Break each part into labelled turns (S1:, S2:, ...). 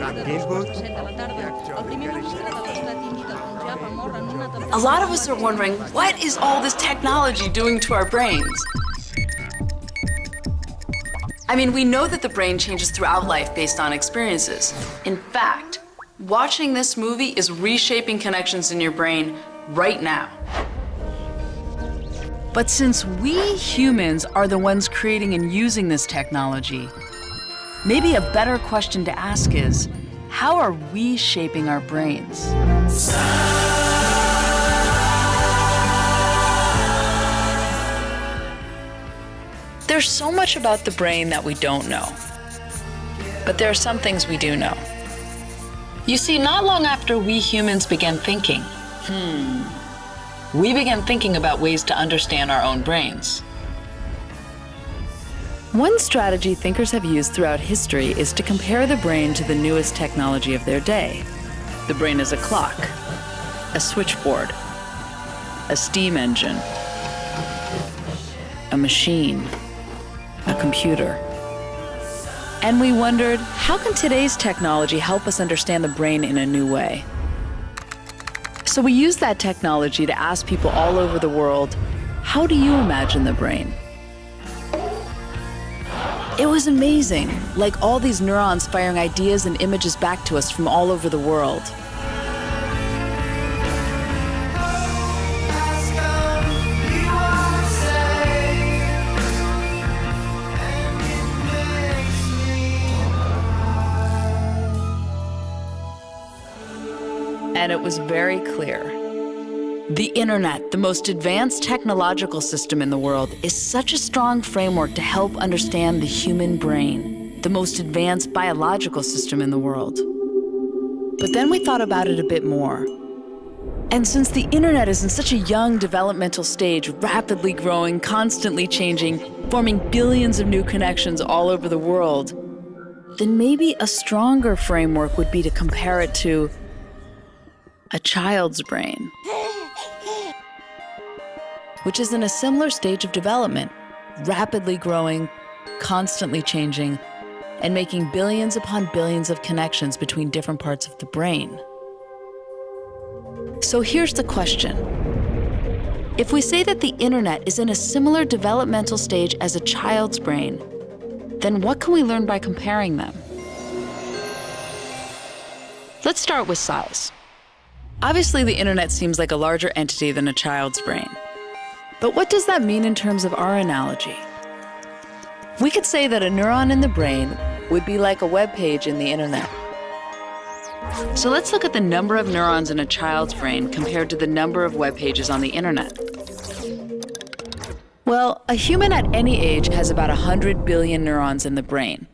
S1: A lot of us are wondering, what is all this technology doing to our brains? I mean, we know that the brain changes throughout life based on experiences. In fact, watching this movie is reshaping connections in your brain right now. But since we humans are the ones creating and using this technology, maybe a better question to ask is, how are we shaping our brains? There's so much about the brain that we don't know. But there are some things we do know. You see, not long after we humans began thinking, we began thinking about ways to understand our own brains. One strategy thinkers have used throughout history is to compare the brain to the newest technology of their day. The brain is a clock, a switchboard, a steam engine, a machine, a computer. And we wondered, how can today's technology help us understand the brain in a new way? So we used that technology to ask people all over the world, how do you imagine the brain? It was amazing, like all these neurons firing ideas and images back to us from all over the world. And it was very clear. The internet, the most advanced technological system in the world, is such a strong framework to help understand the human brain, the most advanced biological system in the world. But then we thought about it a bit more. And since the internet is in such a young developmental stage, rapidly growing, constantly changing, forming billions of new connections all over the world, then maybe a stronger framework would be to compare it to a child's brain, which is in a similar stage of development, rapidly growing, constantly changing, and making billions upon billions of connections between different parts of the brain. So here's the question. If we say that the internet is in a similar developmental stage as a child's brain, then what can we learn by comparing them? Let's start with size. Obviously, the internet seems like a larger entity than a child's brain. But what does that mean in terms of our analogy? We could say that a neuron in the brain would be like a web page in the internet. So let's look at the number of neurons in a child's brain compared to the number of web pages on the internet. Well, a human at any age has about 100 billion neurons in the brain.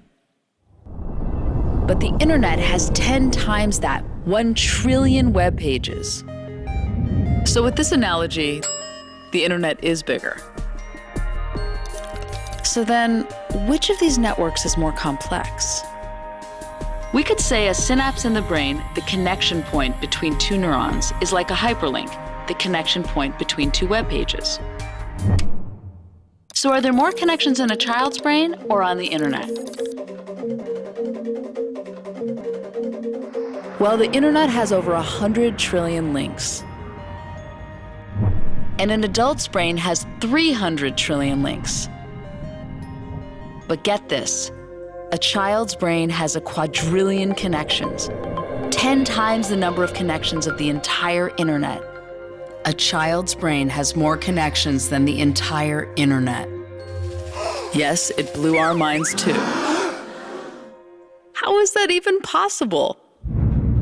S1: But the internet has 10 times that, 1 trillion web pages. So with this analogy, the internet is bigger. So then, which of these networks is more complex? We could say a synapse in the brain, the connection point between two neurons, is like a hyperlink, the connection point between two web pages. So are there more connections in a child's brain or on the internet? Well, the internet has over 100 trillion links. And an adult's brain has 300 trillion links. But get this, a child's brain has a quadrillion connections, 10 times the number of connections of the entire internet. A child's brain has more connections than the entire internet. Yes, it blew our minds too. How is that even possible?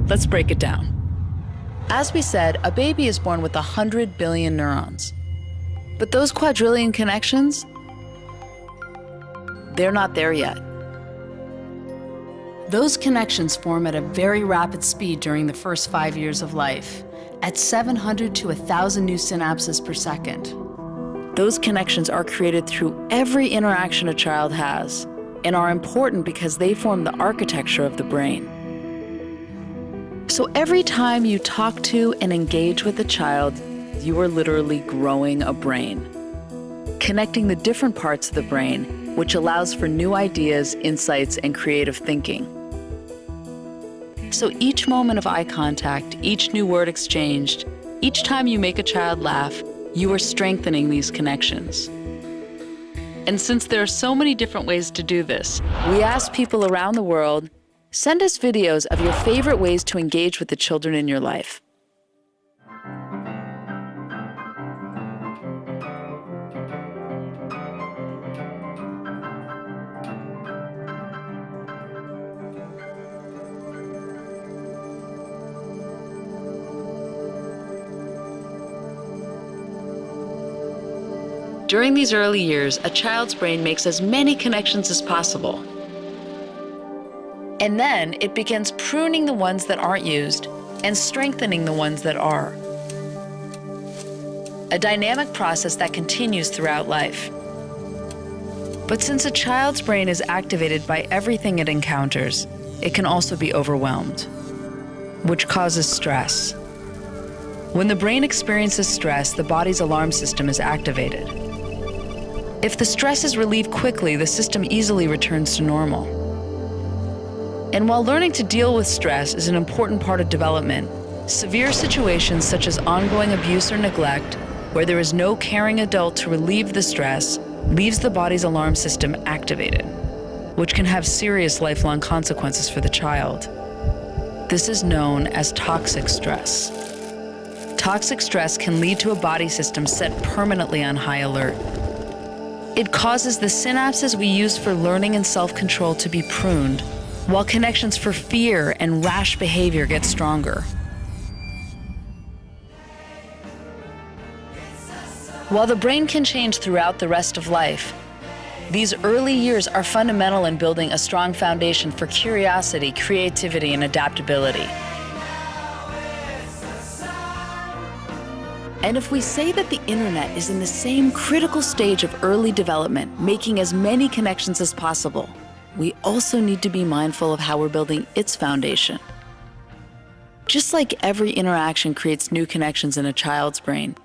S1: Let's break it down. As we said, a baby is born with 100 billion neurons. But those quadrillion connections, they're not there yet. Those connections form at a very rapid speed during the first 5 years of life, at 700 to 1,000 new synapses per second. Those connections are created through every interaction a child has and are important because they form the architecture of the brain. So every time you talk to and engage with a child, you are literally growing a brain, connecting the different parts of the brain, which allows for new ideas, insights, and creative thinking. So each moment of eye contact, each new word exchanged, each time you make a child laugh, you are strengthening these connections. And since there are so many different ways to do this, we ask people around the world, send us videos of your favorite ways to engage with the children in your life. During these early years, a child's brain makes as many connections as possible. And then it begins pruning the ones that aren't used and strengthening the ones that are. A dynamic process that continues throughout life. But since a child's brain is activated by everything it encounters, it can also be overwhelmed, which causes stress. When the brain experiences stress, the body's alarm system is activated. If the stress is relieved quickly, the system easily returns to normal. And while learning to deal with stress is an important part of development, severe situations such as ongoing abuse or neglect, where there is no caring adult to relieve the stress, leaves the body's alarm system activated, which can have serious lifelong consequences for the child. This is known as toxic stress. Toxic stress can lead to a body system set permanently on high alert. It causes the synapses we use for learning and self-control to be pruned, while connections for fear and rash behavior get stronger. While the brain can change throughout the rest of life, these early years are fundamental in building a strong foundation for curiosity, creativity, and adaptability. And if we say that the internet is in the same critical stage of early development, making as many connections as possible, we also need to be mindful of how we're building its foundation. Just like every interaction creates new connections in a child's brain,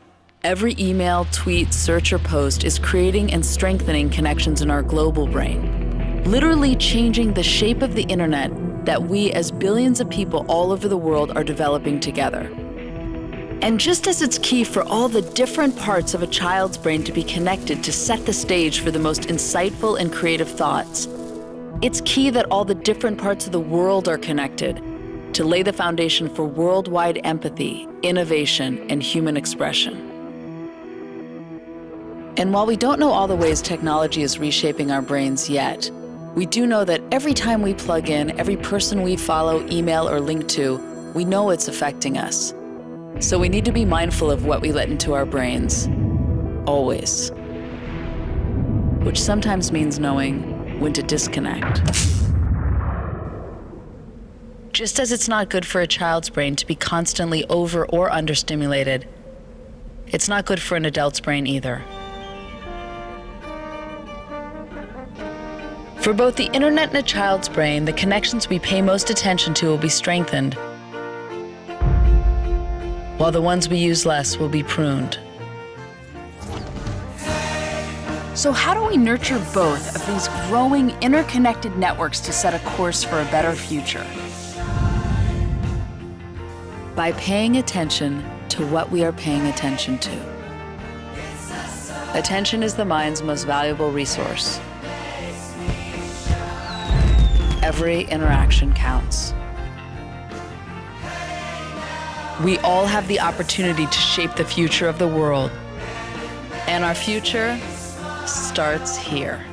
S1: every email, tweet, search, or post is creating and strengthening connections in our global brain, literally changing the shape of the internet that we as billions of people all over the world are developing together. And just as it's key for all the different parts of a child's brain to be connected to set the stage for the most insightful and creative thoughts, it's key that all the different parts of the world are connected to lay the foundation for worldwide empathy, innovation, and human expression. And while we don't know all the ways technology is reshaping our brains yet, we do know that every time we plug in, every person we follow, email, or link to, we know it's affecting us. So we need to be mindful of what we let into our brains, always. Which sometimes means knowing when to disconnect. Just as it's not good for a child's brain to be constantly over or understimulated, it's not good for an adult's brain either. For both the internet and a child's brain, the connections we pay most attention to will be strengthened, while the ones we use less will be pruned. So how do we nurture both of these growing interconnected networks to set a course for a better future? By paying attention to what we are paying attention to. Attention is the mind's most valuable resource. Every interaction counts. We all have the opportunity to shape the future of the world, and our future starts here.